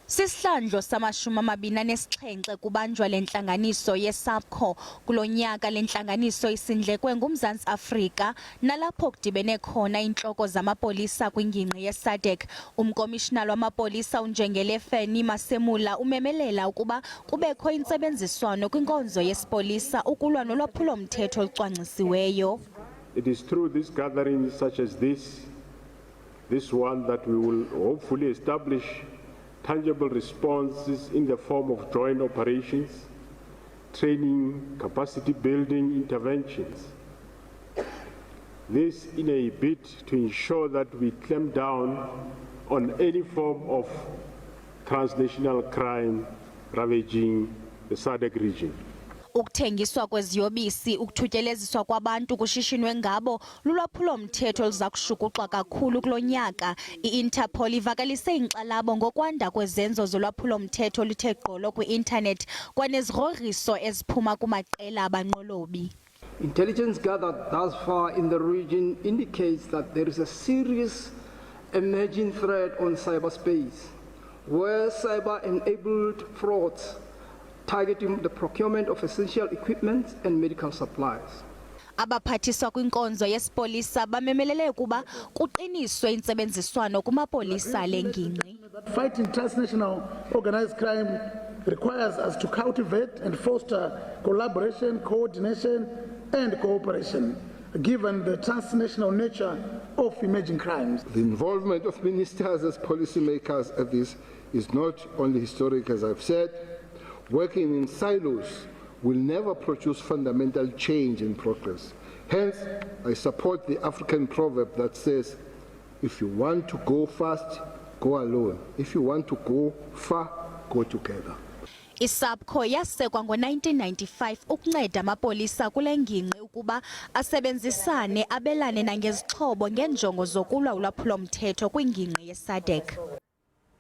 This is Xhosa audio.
Sisihlandlo sama-27 kubanjwa le ntlanganiso ye-SABC kulo nyaka le ntlanganiso isindlekwe nguMzantsi Afrika nalapho kudibene khona intloko zamapolisa kwingingqi ye-SADC. Umkomishinala wamapolisa ojongene Fannie Masemola umemelela ukuba kubekho intsebenziswano kwinkonzo yesipolisa ukulwa nolwaphulo mthetho olucwangcisiweyo. It is through these gatherings such as this one that we will hopefully establish tangible responses in the form of joint operations, training, capacity building interventions. This in a bid to ensure that we clamp down on any form of transnational crime ravaging the SADC region. Ukuthengiswa kweziyobisi, ukuthutyeleziswa kwabantu kushishinwe ngabo lulwaphulo mthetho oluza kushukuxwa kakhulu kulo nyaka. I-INTERPOL ivakalise inkxalabo ngokwanda kwezenzo zolwaphulo mthetho oluthe gqolo kwi-internet kwanezigrogriso eziphuma kumaqela abanqolobi. Intelligence gathered thus far in the region indicates that there is a serious emerging threat on cyberspace, where cyber-enabled frauds targeting the procurement of essential equipment and medical supplies. Abaphathiswa kwinkonzo yesipolisa bamemelele ukuba kuqiniswe intsebenziswano kumapolisa lengingqi. Fighting transnational organized crime requires us to cultivate and foster collaboration, coordination and cooperation, given the transnational nature of emerging crimes. The involvement of ministers as policymakers at this is not only historic, as I've said. Working in silos will never produce fundamental change and progress. Hence, I support the African proverb that says, if you want to go fast, go alone. If you want to go far, go together. I-SABC yasekwa ngo-1995 ukunceda amapolisa kule ngingqi ukuba asebenzisane abelane nangezixhobo ngenjongo zokulwa ulwaphulo mthetho kwingingqi ye-SADC.